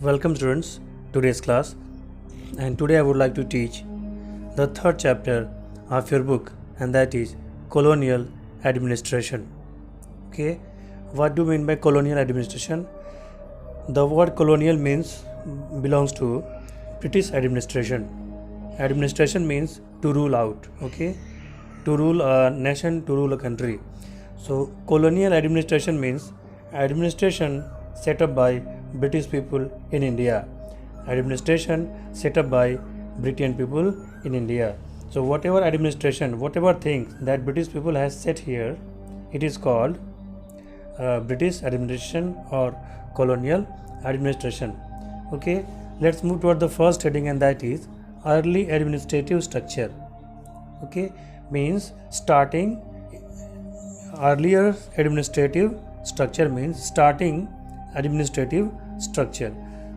Welcome students, today's class, and today I would like to teach the third chapter of your book, and that is colonial administration. Okay, what do you mean by colonial administration? The word colonial belongs to British administration. Administration means to rule out, okay, to rule a nation, to rule a country. So colonial administration means administration set up by British people in India. Administration set up by Britain people in India. So whatever administration, whatever things that British people has set here, it is called British administration or colonial administration. Okay, let's move toward the first heading, and that is early administrative structure. Okay, means starting earlier administrative structure means starting administrative structure.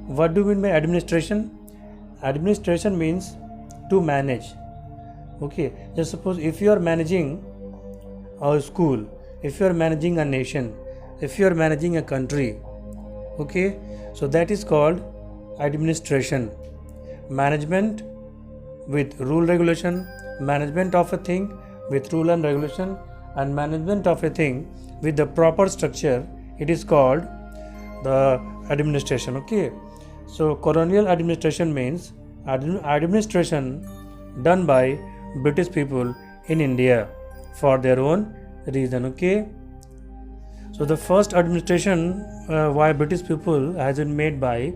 What do you mean by administration? Administration means to manage. Okay, just suppose if you are managing a school, if you are managing a nation, if you are managing a country, okay, so that is called administration. Management with rule regulation, management of a thing with rule and regulation, and management of a thing with the proper structure, it is called the administration. Okay, so colonial administration means administration done by British people in India for their own reason. Okay, so the first administration by British people has been made by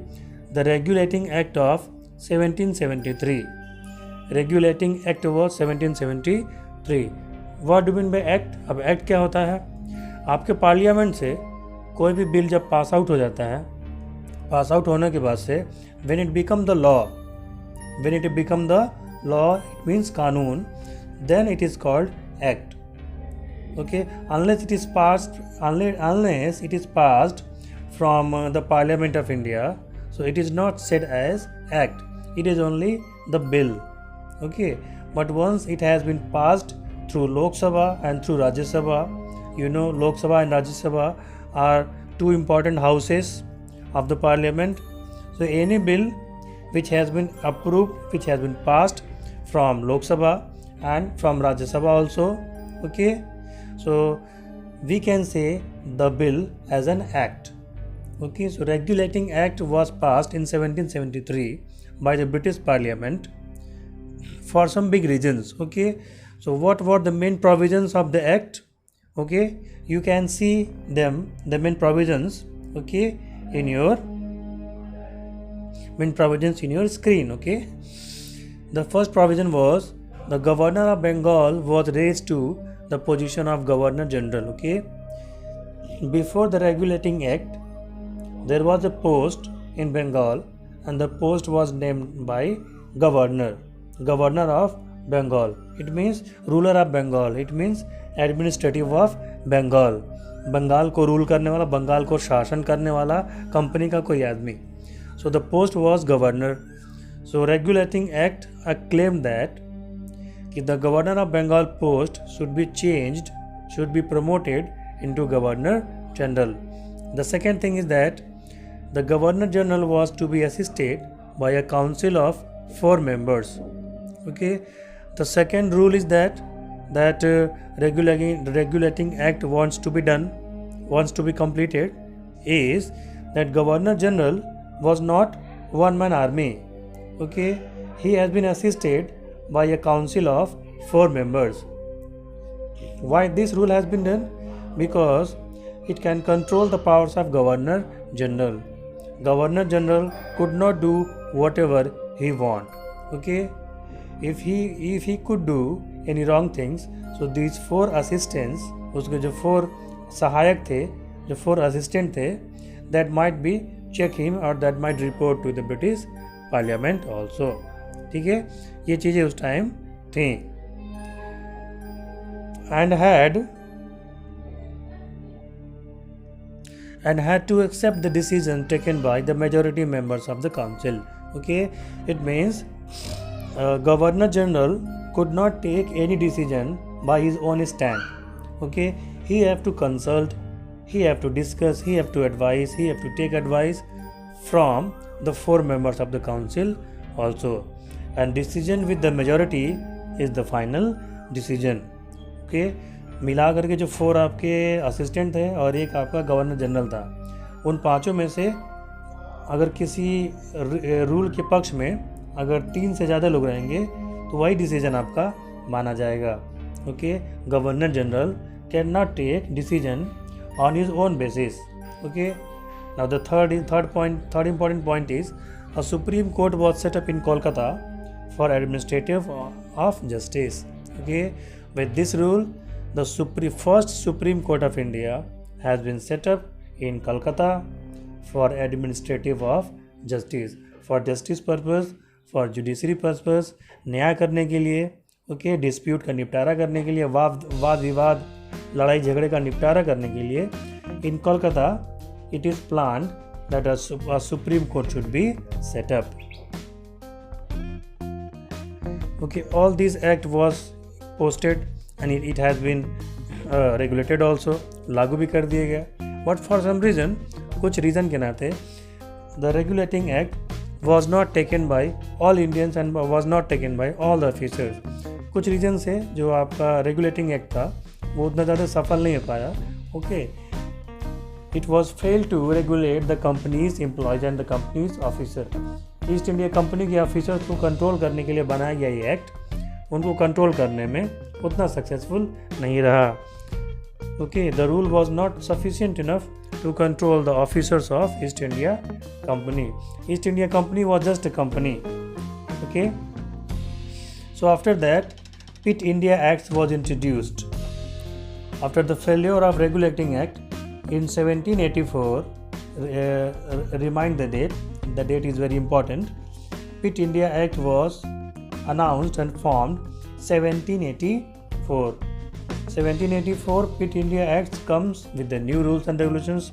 the Regulating Act of 1773. Regulating Act was 1773. What do you mean by act? अब act क्या होता है? आपके parliament से कोई भी bill जब pass out हो जाता है, पास आउट होने के बाद से when it become the law, it means कानून, then it is called act. Okay, unless it is passed from the Parliament of India, so it is not said as act, it is only the bill. Okay, but once it has been passed through Lok Sabha and through Rajya Sabha, you know Lok Sabha and Rajya Sabha are two important houses of the parliament. So any bill which has been approved, which has been passed from Lok Sabha and from Rajya Sabha also, okay, so we can say the bill as an act. Okay, so Regulating Act was passed in 1773 by the British Parliament for some big reasons. Okay, so what were the main provisions of the act? Okay, you can see them, the main provisions, okay, in your screen. Okay, the first provision was the Governor of Bengal was raised to the position of Governor General. Okay, before the Regulating Act, there was a post in Bengal, and the post was named by Governor of Bengal. It means ruler of Bengal. It means administrative of Bengal. Bengal को rule करने वाला, बंगाल को शासन करने वाला, company का कोई आदमी. So the post was governor. So Regulating Act claimed that the Governor of Bengal post should be changed, should be promoted into Governor General. The second thing is that the Governor General was to be assisted by a council of 4 members. Okay, the second rule is that Regulating Act wants to be completed is that Governor General was not one-man army. Okay, he has been assisted by a council of 4 members. Why this rule has been done? Because it can control the powers of Governor General. Governor General could not do whatever he want. Okay, if he could do any wrong things, so these 4 assistants, उसके जो 4 सहायक थे, जो 4 assistant थे, that might be check him or that might report to the British Parliament also. ठीक है, ये चीज़ें उस टाइम थी. and had to accept the decision taken by the majority members of the council. Okay, it means Governor General could not take any decision by his own stand. Okay, he have to consult, he have to discuss, he have to advise, he have to take advice from the 4 members of the council also, and decision with the majority is the final decision. Okay, मिला करके जो 4 आपके assistant थे और एक आपका governor general था, उन पांचों में से अगर किसी रूल के पक्ष में अगर 3 से ज़्यादा लोग रहेंगे तो वही डिसीजन आपका माना जाएगा. Okay, governor general can not take decision on his own basis. Okay, now the third important point is a Supreme Court was set up in Kolkata for administrative of justice. Okay, with this rule, the first Supreme Court of India has been set up in Kolkata for administrative of justice, for justice purpose, for judiciary purpose, न्याय करने के लिए. Okay, dispute का निपटारा करने के लिए, वाद विवाद, लड़ाई झगड़े का निपटारा करने के लिए. इन Kolkata it is planned that a Supreme Court should be set up. Okay, all this act was posted and it has been regulated also, लागू भी कर दिया गया. But for some reason, कुछ रीज़न के नाते the regulating act was not taken by all Indians and was not taken by all the officers. कुछ reason से जो आपका regulating act था वो उतना ज़्यादा सफल नहीं हो पाया. Okay, it was failed to regulate the company's employees and the company's officer. East India company के ऑफिसर्स को कंट्रोल करने के लिए बनाया गया ये एक्ट, उनको कंट्रोल करने में उतना सक्सेसफुल नहीं रहा. Okay, the rule was not sufficient enough to control the officers of East India Company. East India Company was just a company. Okay, so after that Pitt India Act was introduced. After the failure of Regulating Act in 1784, remind the date is very important. Pitt India Act was announced and formed 1784. 1784 Pitt India Act comes with the new rules and regulations,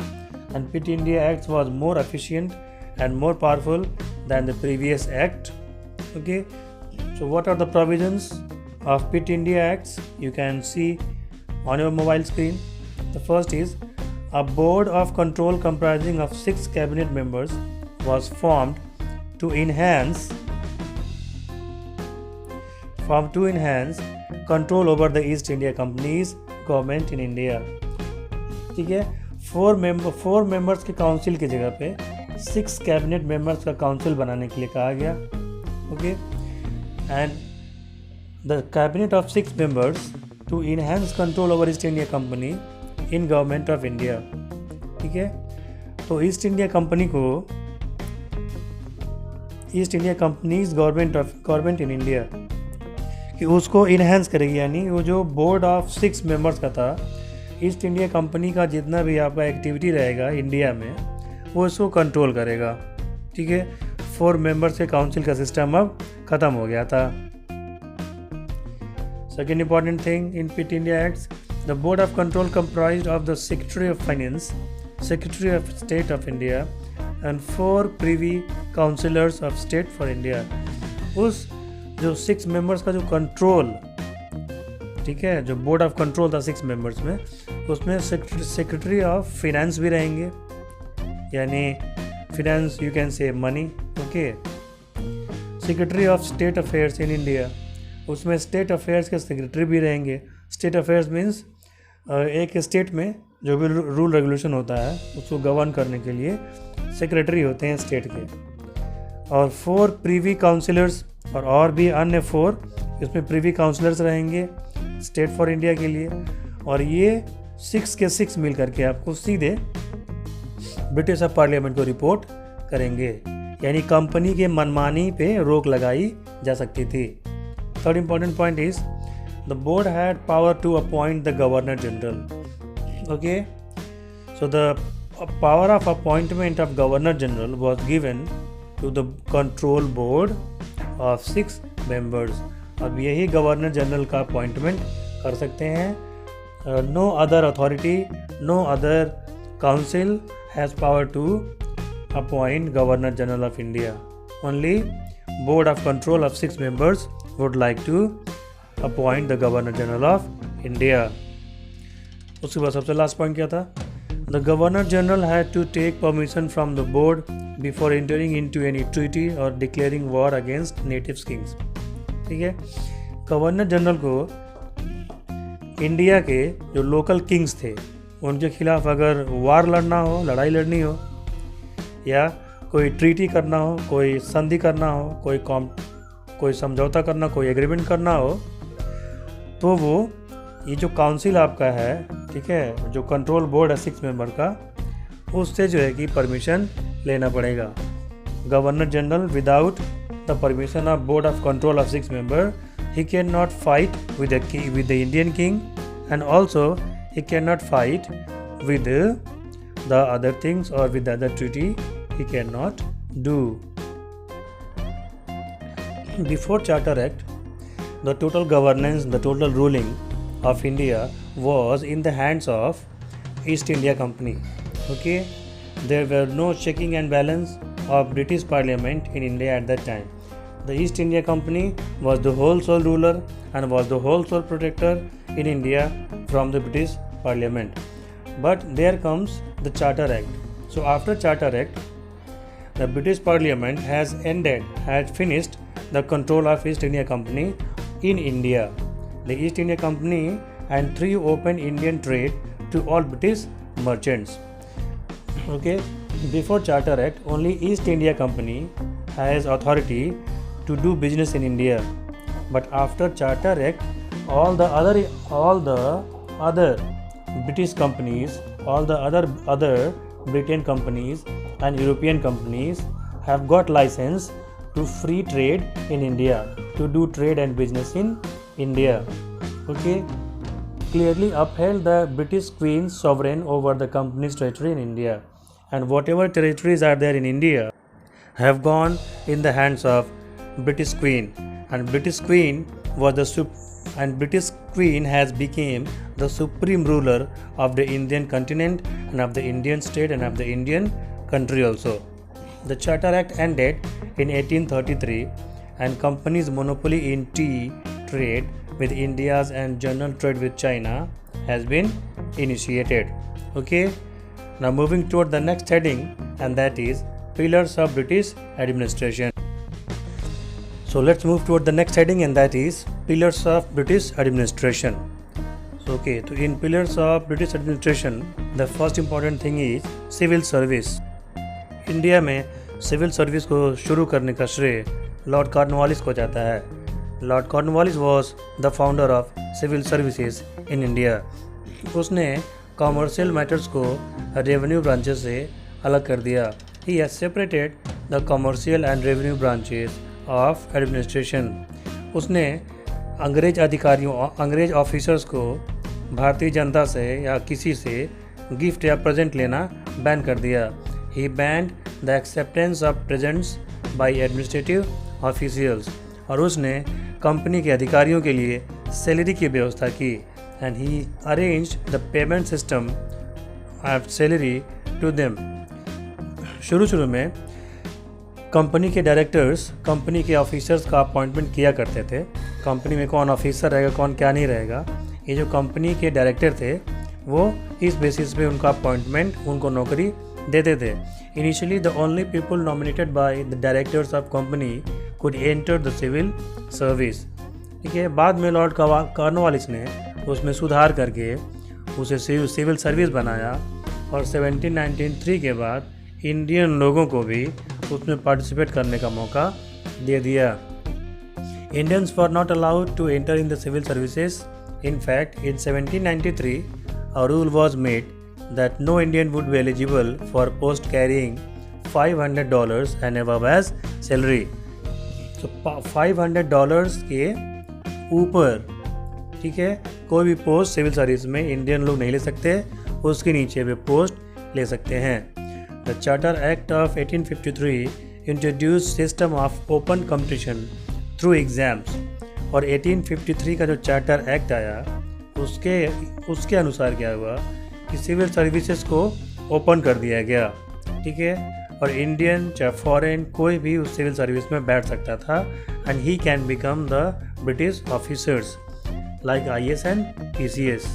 and Pitt India Act was more efficient and more powerful than the previous act. Okay, so what are the provisions of Pitt India Acts? You can see on your mobile screen. The first is a board of control comprising of 6 cabinet members was formed to enhance control over the East India Company's government in India. ठीक है, 4 members के council की जगह पे 6 cabinet members का council बनाने के लिए कहा गया. Okay, and the cabinet of 6 members to enhance control over East India Company in government of India. ठीक है, तो ईस्ट इंडिया कंपनी को East India Company's government in India कि उसको इनहेंस करेगी, यानी वो जो बोर्ड ऑफ 6 मेंबर्स का था, ईस्ट इंडिया कंपनी का जितना भी आपका एक्टिविटी रहेगा इंडिया में वो इसको कंट्रोल करेगा. ठीक है, 4 मेंबर्स के काउंसिल का सिस्टम अब ख़त्म हो गया था. Second important thing in Pitt India Acts, the board of control comprised of the Secretary of Finance, Secretary of State of India and 4 privy councillors of State for India. उस जो 6 members का जो control, ठीक है, जो board of control था 6 members में, उसमें सेक्रेटरी ऑफ फिनेंस भी रहेंगे, यानी finance you can say money. Okay, secretary of state affairs in India, उसमें स्टेट अफेयर्स के सेक्रेटरी भी रहेंगे. स्टेट अफेयर्स मीन्स एक स्टेट में जो भी रूल रेगुलेशन होता है उसको गवर्न करने के लिए सेक्रेटरी होते हैं स्टेट के. और 4 प्रीवी काउंसिलर्स और भी अन्य 4 इसमें प्रीवी काउंसिलर्स रहेंगे स्टेट फॉर इंडिया के लिए. और ये 6 के 6 मिल करके आपको सीधे ब्रिटिश पार्लियामेंट को रिपोर्ट करेंगे, यानी कंपनी के मनमानी पे रोक लगाई जा सकती थी. Third important point is the board had power to appoint the governor general. Okay, so the power of appointment of governor general was given to the control board of 6 members. अब यही गवर्नर जनरल का appointment कर सकते हैं. No other authority, no other council has power to appoint governor general of India. Only board of control of 6 members would like to appoint the governor general of India. उसके बाद सबसे last point क्या था? The Governor General had to take permission from the board before entering into any treaty or declaring war against native kings. ठीक है, governor general को India के जो लोकल किंग्स थे उनके खिलाफ अगर वार लड़ना हो, लड़ाई लड़नी हो, या कोई ट्रीटी करना हो, कोई संधि करना हो, कोई समझौता करना, कोई एग्रीमेंट करना हो, तो वो ये जो काउंसिल आपका है, ठीक है, जो कंट्रोल बोर्ड है 6 मेंबर का, उससे जो है कि परमिशन लेना पड़ेगा. Governor general without the permission of board of control of 6 member he cannot fight with the Indian king, and also he cannot fight with the other things or with the other treaty he cannot do. Before Charter Act, the total governance, the total ruling of India was in the hands of East India Company. Okay, there were no checking and balance of British Parliament in India at that time. The East India Company was the whole sole ruler and was the whole sole protector in India from the British Parliament. But there comes the Charter Act. So after Charter Act, the British Parliament had finished the control of East India Company in India. The East India Company and 3 open Indian trade to all British merchants. Okay, before Charter Act, only East India Company has authority to do business in India, but after Charter Act, all the other British companies, all the other Britain companies and European companies have got license to free trade in India, to do trade and business in India. Okay, clearly upheld the British Queen's sovereign over the company's territory in India, and whatever territories are there in India have gone in the hands of British Queen, and British Queen has become the supreme ruler of the Indian continent and of the Indian state and of the Indian country also. The Charter Act ended in 1833, and company's monopoly in tea trade with India's and general trade with China has been initiated. Okay, now moving toward the next heading, and that is Pillars of British Administration. So let's move toward the next heading, and that is Pillars of British Administration. So okay, so in Pillars of British Administration, the first important thing is civil service. India में civil service को शुरू करने का श्रेय Lord Cornwallis को जाता है. Lord Cornwallis was the founder of civil services in India. उसने कॉमर्शियल मैटर्स को रेवेन्यू ब्रांचेस से अलग कर दिया. He has separated the commercial and revenue branches of administration. उसने अंग्रेज ऑफिसर्स को भारतीय जनता से या किसी से गिफ्ट या प्रेजेंट लेना बैन कर दिया. He banned the acceptance of presents by administrative officials. और उसने कंपनी के अधिकारियों के लिए सैलरी की व्यवस्था की. And he arranged the payment system of salary to them. शुरू में कंपनी के डायरेक्टर्स कंपनी के ऑफिसर्स का अपॉइंटमेंट किया करते थे. कंपनी में कौन ऑफिसर रहेगा, कौन क्या नहीं रहेगा, ये जो कंपनी के डायरेक्टर थे वो इस बेसिस पे उनका अपॉइंटमेंट, उनको नौकरी देते थे. Initially the only people nominated by the directors of company could enter the civil service. ठीक है, बाद में लॉर्ड कॉर्नवालिस ने उसमें सुधार करके उसे सिविल सर्विस बनाया, और 1793 के बाद इंडियन लोगों को भी उसमें पार्टिसिपेट करने का मौका दे दिया. Indians were not allowed to enter in the civil services. In fact in 1793 a rule was made that no Indian would be eligible for post carrying $500 and above as salary. So $500 के ऊपर, ठीक है, कोई भी post civil service में Indian लोग नहीं ले सकते, उसके नीचे भी पोस्ट ले सकते हैं. The Charter Act of 1853 introduced system of open competition through exams. और 1853 का जो चार्टर एक्ट आया उसके अनुसार क्या हुआ कि सिविल सर्विसेज को ओपन कर दिया गया. ठीक है, और इंडियन चाहे फॉरेन कोई भी उस सिविल सर्विस में बैठ सकता था. And he can become the British officers like IAS and PCS.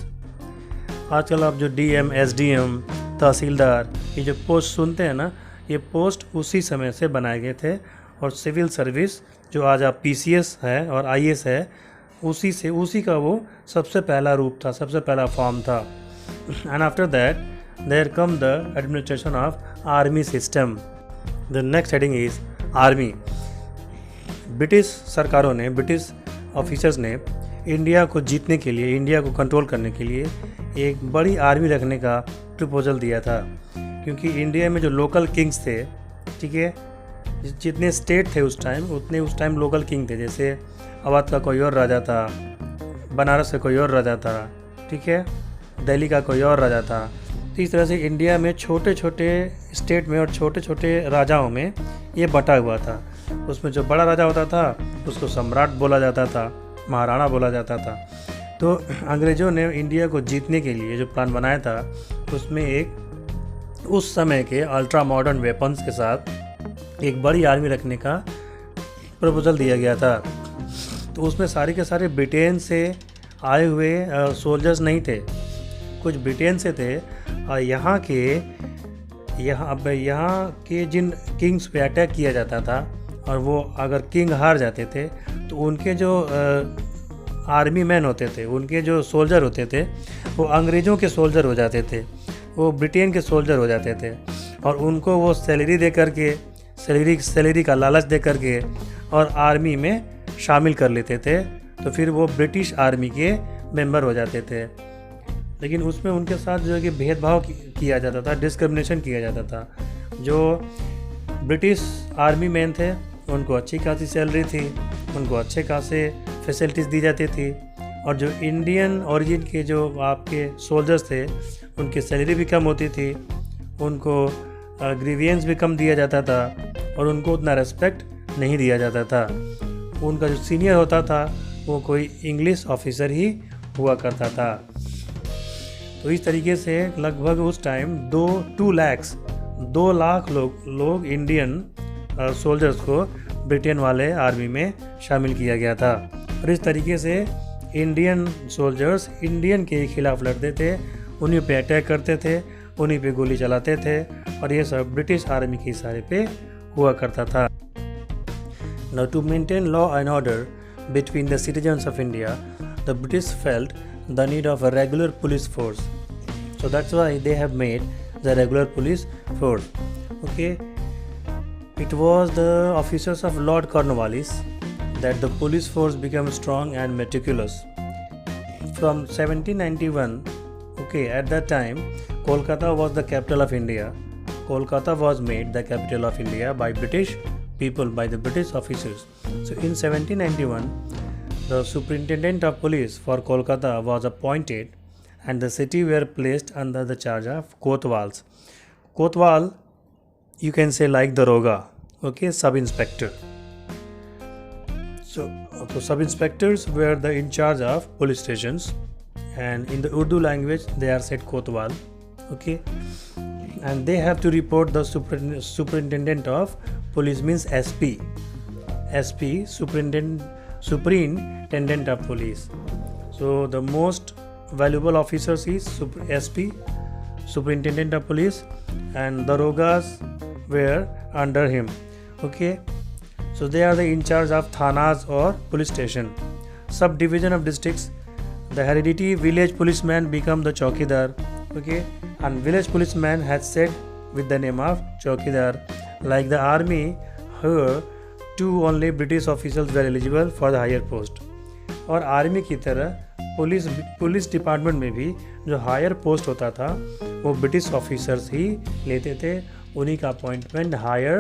आजकल आप जो DM, SDM, तहसीलदार, ये जो पोस्ट सुनते हैं ना, ये पोस्ट उसी समय से बनाए गए थे। और सिविल सर्विस जो आज आप PCS है और IAS है, उसी का वो सबसे पहला रूप था, सबसे पहला फॉर्म था। And after that there come the administration of army system. The next heading is army. British सरकारों ने, ब्रिटिश ऑफिसर्स ने इंडिया को जीतने के लिए, इंडिया को कंट्रोल करने के लिए एक बड़ी आर्मी रखने का प्रपोजल दिया था। क्योंकि इंडिया में जो लोकल किंग्स थे, ठीक है, जितने स्टेट थे उस टाइम लोकल किंग थे। जैसे अवध का कोई और राजा था, बनारस का कोई और राजा था, ठीक है, दिल्ली का कोई और राजा था। तो इस तरह से इंडिया में छोटे छोटे स्टेट में और छोटे छोटे राजाओं में ये बटा हुआ था। उसमें जो बड़ा राजा होता था उसको सम्राट बोला जाता था, महाराणा बोला जाता था। तो अंग्रेज़ों ने इंडिया को जीतने के लिए जो प्लान बनाया था, उसमें एक उस समय के अल्ट्रा मॉडर्न वेपन्स के साथ एक बड़ी आर्मी रखने का प्रपोजल दिया गया था। तो उसमें सारे के सारे ब्रिटेन से आए हुए सोल्जर्स नहीं थे, कुछ ब्रिटेन से थे। और यहाँ के जिन किंग्स पे अटैक किया जाता था और वो अगर किंग हार जाते थे तो उनके जो आर्मी मैन होते थे, उनके जो सोल्जर होते थे, वो अंग्रेज़ों के सोल्जर हो जाते थे, वो ब्रिटेन के सोल्जर हो जाते थे। और उनको वो सैलरी दे करके, सैलरी का लालच दे करके और आर्मी में शामिल कर लेते थे। तो फिर वो ब्रिटिश आर्मी के मेंबर हो जाते थे। लेकिन उसमें उनके साथ जो है कि भेदभाव किया जाता था, डिस्क्रिमिनेशन किया जाता था। जो ब्रिटिश आर्मी मैन थे उनको अच्छी खासी सैलरी थी, उनको अच्छे खासे फैसिलिटीज़ दी जाती थी। और जो इंडियन ओरिजिन के जो आपके सोल्जर्स थे उनकी सैलरी भी कम होती थी, उनको ग्रीवियंस भी कम दिया जाता था और उनको उतना रेस्पेक्ट नहीं दिया जाता था। उनका जो सीनियर होता था वो कोई इंग्लिश ऑफिसर ही हुआ करता था। तो इस तरीके से लगभग उस टाइम 2 लाख लोग इंडियन सोल्जर्स को ब्रिटेन वाले आर्मी में शामिल किया गया था। और इस तरीके से इंडियन सोल्जर्स इंडियन के खिलाफ लड़ते थे, उन्हीं पे अटैक करते थे, उन्हीं पे गोली चलाते थे। और ये सब ब्रिटिश आर्मी के इशारे पे हुआ करता था। Now to maintain law and order between the citizens of India, the British felt the need of a regular police force. So that's why they have made the regular police force. Okay, it was the officers of Lord Cornwallis that the police force became strong and meticulous. From 1791, okay, at that time, Kolkata was the capital of India. Kolkata was made the capital of India by British people, by the British officers. So in 1791, the superintendent of police for Kolkata was appointed and the city were placed under the charge of Kotwals. Kotwal, you can say like Daroga, okay, sub-inspector. So sub-inspectors were the in charge of police stations, and in the Urdu language they are said Kotwal, okay, and they have to report the superintendent of police, means SP, superintendent of police. So the most valuable officers is SP, superintendent of police, and Darogas were under him, okay. So they are the in charge of thanas or police station. Subdivision of districts, the hereditary village policeman become the chowkidar, okay, and village policeman has set with the name of chowkidar. Like the army, here two only British officials were eligible for the higher post. और army की तरह police department में भी जो higher post होता था वो British officers ही लेते थे, उन्हीं का अपॉइंटमेंट हायर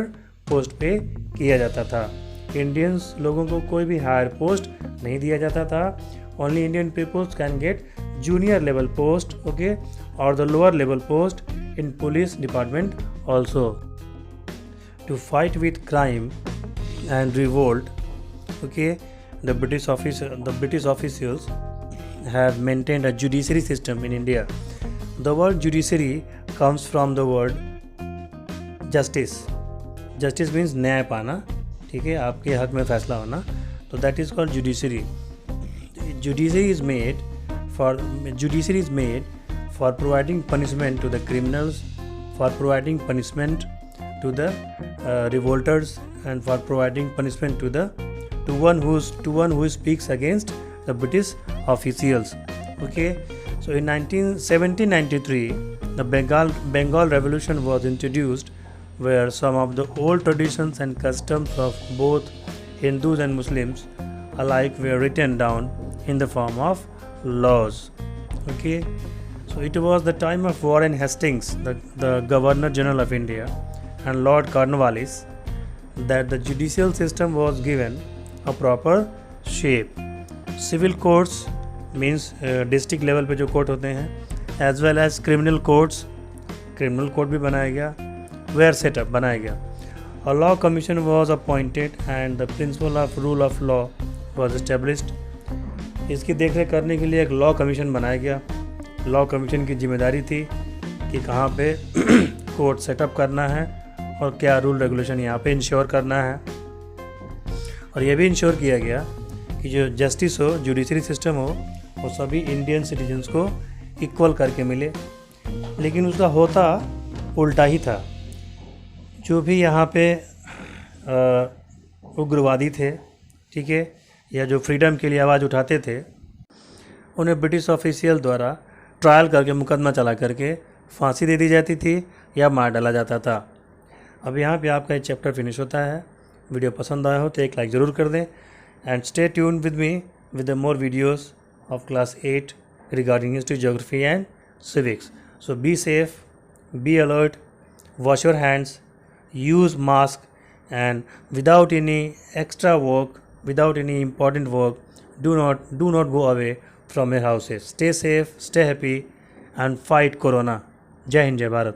पोस्ट पे किया जाता था। इंडियंस लोगों को कोई भी हायर पोस्ट नहीं दिया जाता था। Only Indian peoples can get junior level post, okay, और the lower level post in police department also. To fight with crime and revolt, okay, the British officials have maintained a judiciary system in India. The word judiciary comes from the word justice. Justice means न्याय पाना, ठीक है, आपके हक में फैसला होना, तो that is called judiciary. Judiciary is made for providing punishment to the criminals, for providing punishment to the revolters, and for providing punishment to one who speaks against the British officials. Okay, so in 1793 the Bengal Revolution was introduced, where some of the old traditions and customs of both Hindus and Muslims alike were written down in the form of laws. Okay, so it was the time of Warren Hastings, the Governor General of India, and Lord Cornwallis, that the judicial system was given a proper shape. Civil courts means district level पे जो court होते हैं, as well as criminal courts, criminal court भी बनाया गया, were set up, बनाया गया. A law commission was appointed and the principle of rule of law was established. इसकी देखरेख करने के लिए एक लॉ कमीशन बनाया गया. लॉ कमीशन की जिम्मेदारी थी कि कहाँ पे कोर्ट सेटअप करना है और क्या रूल रेगुलेशन यहाँ पे इंश्योर करना है, और यह भी इंश्योर किया गया कि जो जस्टिस हो, जुडिशरी सिस्टम हो, वो सभी इंडियन सिटीजन्स को इक्वल करके मिले. लेकिन उसका होता उल्टा ही था. जो भी यहाँ पे उग्रवादी थे, ठीक है, या जो फ्रीडम के लिए आवाज़ उठाते थे, उन्हें ब्रिटिश ऑफिशियल द्वारा ट्रायल करके मुकदमा चला करके फांसी दे दी जाती थी या मार डाला जाता था. अब यहाँ पे आपका ये चैप्टर फिनिश होता है. वीडियो पसंद आया हो तो एक लाइक ज़रूर कर दें, and stay tune with me with the more videos of class 8 regarding history, geography and civics. So be safe, be alert, wash your hands, use mask, and without any extra work, without any important work, do not go away from your houses. Stay safe, stay happy, and fight corona. Jai Hind, Jai Bharat.